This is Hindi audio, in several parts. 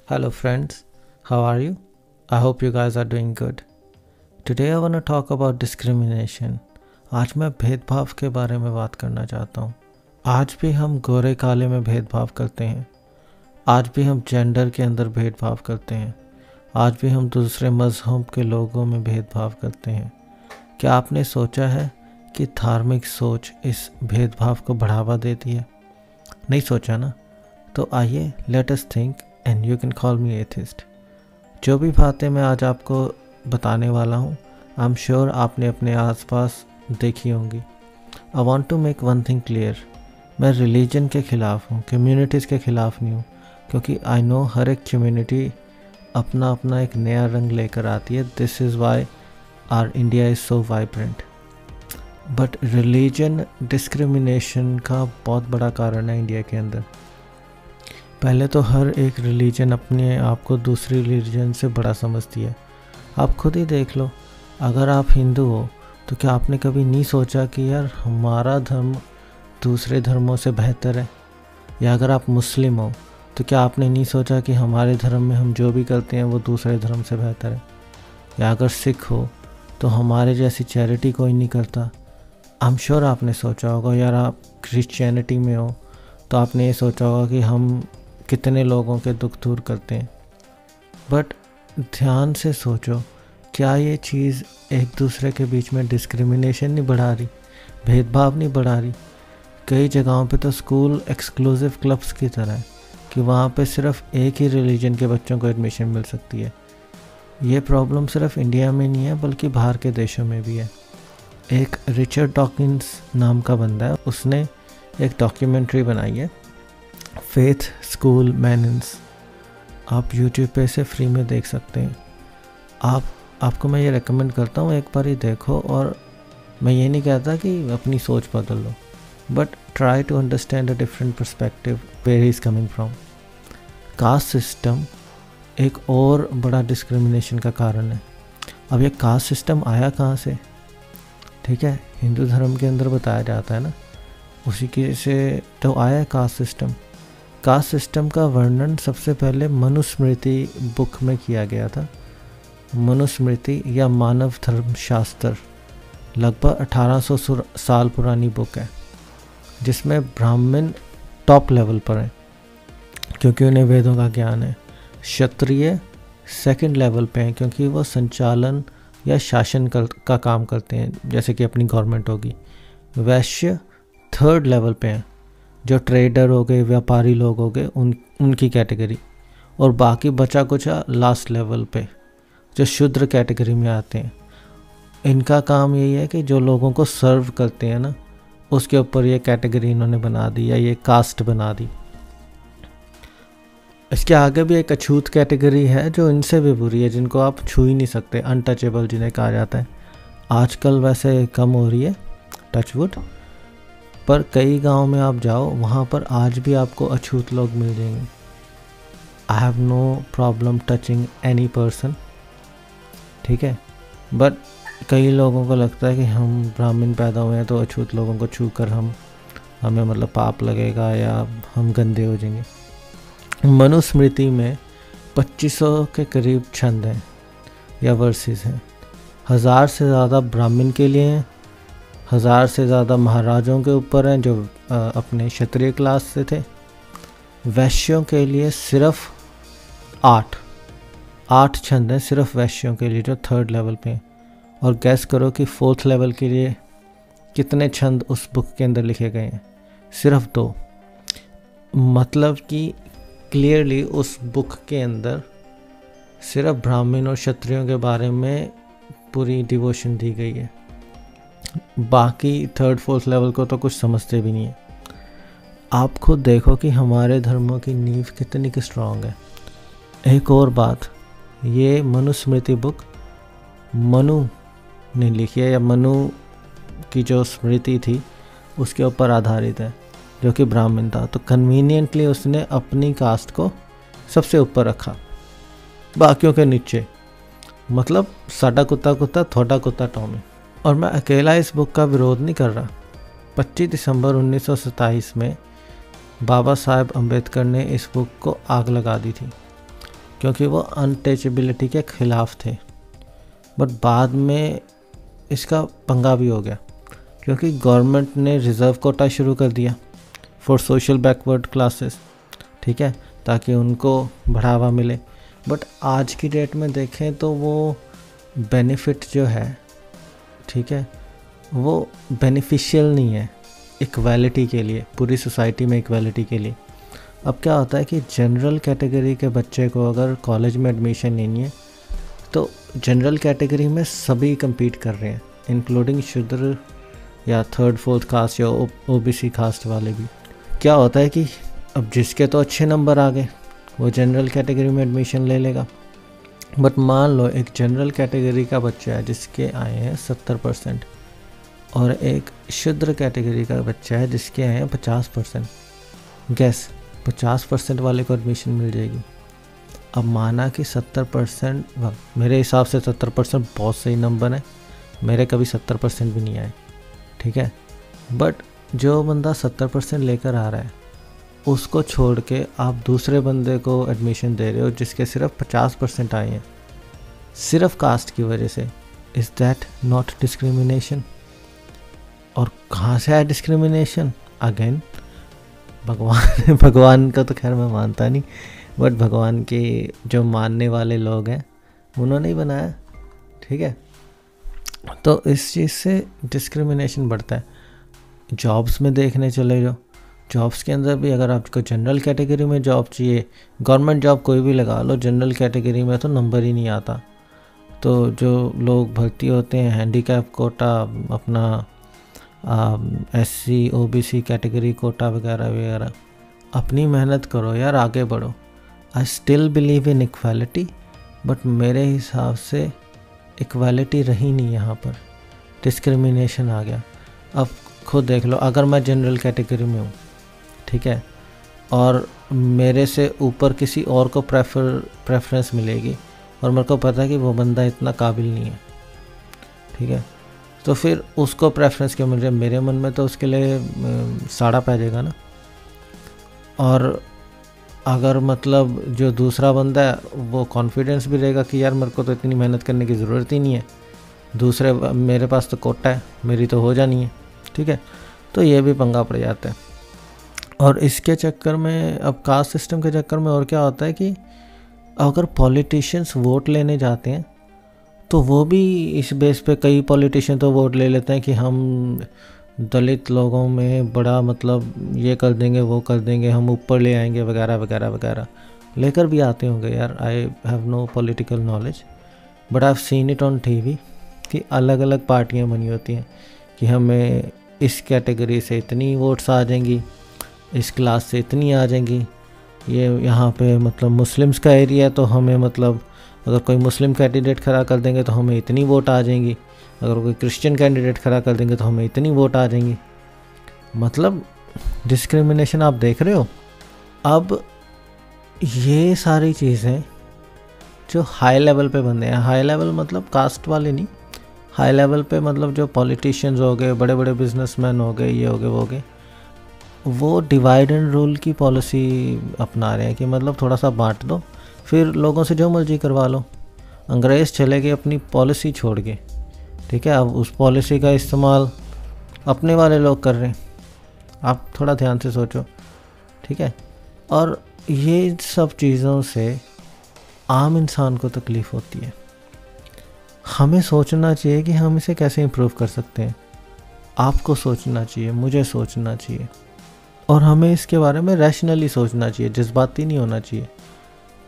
Hello friends, how are you? I hope you guys are doing good. Today I want to talk about discrimination. आज मैं भेदभाव के बारे में बात करना चाहता हूँ। आज भी हम गोरे काले में भेदभाव करते हैं। आज भी हम जेंडर के अंदर भेदभाव करते हैं। आज भी हम दूसरे मज़हब के लोगों में भेदभाव करते हैं। क्या आपने सोचा है कि धार्मिक सोच इस भेदभाव को बढ़ावा देती है? नहीं सोचा ना? तो आइए let us think and you can call me atheist. जो भी बातें मैं आज आपको बताने वाला हूँ, आई एम श्योर आपने अपने आसपास देखी होंगी। I want to make one thing clear, मैं रिलीजन के ख़िलाफ़ हूँ, कम्युनिटीज़ के ख़िलाफ़ नहीं हूँ, क्योंकि आई नो हर एक कम्युनिटी अपना अपना एक नया रंग लेकर आती है। This is why our India is so vibrant. But religion discrimination का बहुत बड़ा कारण है इंडिया के अंदर। पहले तो हर एक रिलीजन अपने आप को दूसरी रिलीजन से बड़ा समझती है। आप खुद ही देख लो, अगर आप हिंदू हो तो क्या आपने कभी नहीं सोचा कि यार हमारा धर्म दूसरे धर्मों से बेहतर है? या अगर आप मुस्लिम हो तो क्या आपने नहीं सोचा कि हमारे धर्म में हम जो भी करते हैं वो दूसरे धर्म से बेहतर है? या अगर सिख हो तो हमारे जैसी चैरिटी कोई नहीं करता। आई एम श्योर आपने सोचा होगा। यार आप क्रिश्चियनिटी में हो तो आपने ये सोचा होगा कि हम कितने लोगों के दुख दूर करते हैं। बट ध्यान से सोचो, क्या ये चीज़ एक दूसरे के बीच में डिस्क्रिमिनेशन नहीं बढ़ा रही, भेदभाव नहीं बढ़ा रही? कई जगहों पे तो स्कूल एक्सक्लूसिव क्लब्स की तरह है कि वहाँ पे सिर्फ एक ही रिलीजन के बच्चों को एडमिशन मिल सकती है। ये प्रॉब्लम सिर्फ इंडिया में नहीं है बल्कि बाहर के देशों में भी है। एक रिचर्ड डॉकिंस नाम का बंदा है, उसने एक डॉक्यूमेंट्री बनाई है, फेथ स्कूल मैनन्स। आप यूट्यूब पे से फ्री में देख सकते हैं। आपको मैं ये रेकमेंड करता हूँ, एक बार ही देखो। और मैं ये नहीं कहता कि अपनी सोच बदल लो, but try to understand a different perspective where he is coming from. Caste system एक और बड़ा डिस्क्रिमिनेशन का कारण है। अब ये कास्ट सिस्टम आया कहाँ से? ठीक है, हिंदू धर्म के अंदर बताया जाता है ना, उसी के से तो आया है कास्ट सिस्टम। कास्ट सिस्टम का वर्णन सबसे पहले मनुस्मृति बुक में किया गया था। मनुस्मृति या मानव धर्मशास्त्र लगभग 1800 साल पुरानी बुक है, जिसमें ब्राह्मण टॉप लेवल पर हैं क्योंकि उन्हें वेदों का ज्ञान है। क्षत्रिय सेकंड लेवल पे हैं क्योंकि वो संचालन या शासन का काम करते हैं, जैसे कि अपनी गवर्नमेंट होगी। वैश्य थर्ड लेवल पे हैं, जो ट्रेडर हो गए, व्यापारी लोग हो गए, उनकी कैटेगरी। और बाकी बचा कुछ लास्ट लेवल पे जो शूद्र कैटेगरी में आते हैं। इनका काम यही है कि जो लोगों को सर्व करते हैं ना, उसके ऊपर ये कैटेगरी इन्होंने बना दी या ये कास्ट बना दी। इसके आगे भी एक अछूत कैटेगरी है जो इनसे भी बुरी है, जिनको आप छू ही नहीं सकते, अनटचेबल जिन्हें कहा जाता है। आजकल वैसे कम हो रही है, टचवुड, पर कई गांव में आप जाओ, वहाँ पर आज भी आपको अछूत लोग मिल जाएंगे। I have no problem touching any person, ठीक है, बट कई लोगों को लगता है कि हम ब्राह्मण पैदा हुए हैं तो अछूत लोगों को छू कर हमें मतलब पाप लगेगा या हम गंदे हो जाएंगे। मनुस्मृति में 2500 के करीब छंद हैं या वर्सेस हैं। 1000 से ज़्यादा ब्राह्मण के लिए हैं, 1000 से ज़्यादा महाराजों के ऊपर हैं जो अपने क्षत्रिय क्लास से थे। वैश्यों के लिए सिर्फ 8 छंद हैं सिर्फ वैश्यों के लिए, जो थर्ड लेवल पे हैं। और गैस करो कि फोर्थ लेवल के लिए कितने छंद उस बुक के अंदर लिखे गए हैं? सिर्फ 2। मतलब कि क्लियरली उस बुक के अंदर सिर्फ ब्राह्मण और क्षत्रियों के बारे में पूरी डिवोशन दी गई है। बाकी थर्ड फोर्थ लेवल को तो कुछ समझते भी नहीं है। आप खुद देखो कि हमारे धर्मों की नींव कितनी स्ट्रांग है। एक और बात, ये मनुस्मृति बुक मनु ने लिखी है, या मनु की जो स्मृति थी उसके ऊपर आधारित है, जो कि ब्राह्मण था। तो कन्वीनियंटली उसने अपनी कास्ट को सबसे ऊपर रखा, बाकियों के नीचे। मतलब साडा कुत्ता कुत्ता, थोड़ा कुत्ता टॉमी। और मैं अकेला इस बुक का विरोध नहीं कर रहा। 25 दिसंबर 1927 में बाबा साहेब अम्बेडकर ने इस बुक को आग लगा दी थी। क्योंकि वो अनटचेबिलिटी के ख़िलाफ़ थे। बट बाद में इसका पंगा भी हो गया क्योंकि गवर्नमेंट ने रिज़र्व कोटा शुरू कर दिया फॉर सोशल बैकवर्ड क्लासेस, ठीक है, ताकि उनको बढ़ावा मिले। बट आज की डेट में देखें तो वो बेनिफिट जो है, ठीक है, वो बेनिफिशियल नहीं है इक्वालिटी के लिए, पूरी सोसाइटी में इक्वालिटी के लिए। अब क्या होता है कि जनरल कैटेगरी के बच्चे को अगर कॉलेज में एडमिशन लेनी है तो जनरल कैटेगरी में सभी compete कर रहे हैं, इंक्लूडिंग शूद्र या थर्ड फोर्थ कास्ट या ओबीसी कास्ट वाले भी। क्या होता है कि अब जिसके तो अच्छे नंबर आ गए वो जनरल कैटेगरी में एडमिशन ले लेगा। बट मान लो एक जनरल कैटेगरी का बच्चा है जिसके आए हैं 70% और एक शूद्र कैटेगरी का बच्चा है जिसके आए हैं 50%। गैस 50% वाले को एडमिशन मिल जाएगी। अब माना कि 70%, मेरे हिसाब से 70% बहुत सही नंबर है, मेरे कभी 70% भी नहीं आए, ठीक है। बट जो बंदा 70% लेकर आ रहा है उसको छोड़ के आप दूसरे बंदे को एडमिशन दे रहे हो जिसके सिर्फ 50% आए हैं, सिर्फ कास्ट की वजह से। Is that not discrimination? और कहाँ से आया डिस्क्रिमिनेशन? अगेन भगवान का तो खैर मैं मानता नहीं, बट भगवान के जो मानने वाले लोग हैं उन्होंने ही बनाया, ठीक है। तो इस चीज़ से डिस्क्रिमिनेशन बढ़ता है। जॉब्स में देखने चले जाओ, जॉब्स के अंदर भी अगर आपको जनरल कैटेगरी में जॉब चाहिए, गवर्नमेंट जॉब कोई भी लगा लो, जनरल कैटेगरी में तो नंबर ही नहीं आता। तो जो लोग भर्ती होते हैं हैंडीकैप कोटा, अपना एससी ओबीसी कैटेगरी कोटा वगैरह वगैरह, अपनी मेहनत करो यार, आगे बढ़ो। I still believe in equality, but मेरे हिसाब से इक्वालिटी रही नहीं, यहाँ पर डिस्क्रिमिनेशन आ गया। अब खुद देख लो, अगर मैं जनरल कैटेगरी में हूँ, ठीक है, और मेरे से ऊपर किसी और को प्रेफरेंस मिलेगी और मेरे को पता है कि वो बंदा इतना काबिल नहीं है, ठीक है, तो फिर उसको प्रेफरेंस क्यों मिल रही है? मेरे मन में तो उसके लिए साड़ा पै जाएगा ना। और अगर मतलब जो दूसरा बंदा है वो कॉन्फिडेंस भी रहेगा कि यार मेरे को तो इतनी मेहनत करने की ज़रूरत ही नहीं है, दूसरे मेरे पास तो कोटा है, मेरी तो हो जानी है, ठीक है। तो ये भी पंगा पड़ जाता है। और इसके चक्कर में, अब कास्ट सिस्टम के चक्कर में और क्या होता है कि अगर पॉलिटिशियंस वोट लेने जाते हैं तो वो भी इस बेस पे, कई पॉलिटिशियन तो वोट ले लेते हैं कि हम दलित लोगों में बड़ा मतलब ये कर देंगे वो कर देंगे, हम ऊपर ले आएंगे वगैरह वगैरह वगैरह, लेकर भी आते होंगे यार। I have no political knowledge, but I have seen it on TV कि अलग अलग पार्टियां बनी होती हैं कि हमें इस कैटेगरी से इतनी वोट्स आ जाएंगी, इस क्लास से इतनी आ जाएंगी, ये यहाँ पे मतलब मुस्लिम्स का एरिया है तो हमें मतलब अगर कोई मुस्लिम कैंडिडेट खड़ा कर देंगे तो हमें इतनी वोट आ जाएंगी, अगर कोई क्रिश्चियन कैंडिडेट खड़ा कर देंगे तो हमें इतनी वोट आ जाएंगी। मतलब डिस्क्रिमिनेशन आप देख रहे हो। अब ये सारी चीज़ें जो हाई लेवल पे बंदे हैं, हाई लेवल मतलब कास्ट वाले नहीं, हाई लेवल पे मतलब जो पॉलिटिशियंस हो गए, बड़े बड़े बिजनेसमैन हो गए, ये हो गए वो हो गए, वो डिवाइड एंड रूल की पॉलिसी अपना रहे हैं कि मतलब थोड़ा सा बांट दो, फिर लोगों से जो मर्जी करवा लो। अंग्रेज़ चले गए अपनी पॉलिसी छोड़ के, ठीक है, अब उस पॉलिसी का इस्तेमाल अपने वाले लोग कर रहे हैं। आप थोड़ा ध्यान से सोचो, ठीक है। और ये सब चीज़ों से आम इंसान को तकलीफ़ होती है। हमें सोचना चाहिए कि हम इसे कैसे इम्प्रूव कर सकते हैं। आपको सोचना चाहिए, मुझे सोचना चाहिए, और हमें इसके बारे में रैशनली सोचना चाहिए, जज्बाती नहीं होना चाहिए।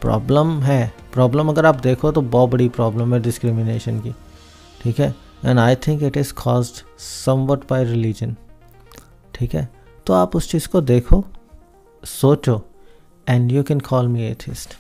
प्रॉब्लम है, प्रॉब्लम अगर आप देखो तो बहुत बड़ी प्रॉब्लम है डिस्क्रिमिनेशन की, ठीक है। And I think it is caused somewhat bye religion, ठीक है। तो आप उस चीज़ को देखो, सोचो, and you can call me atheist.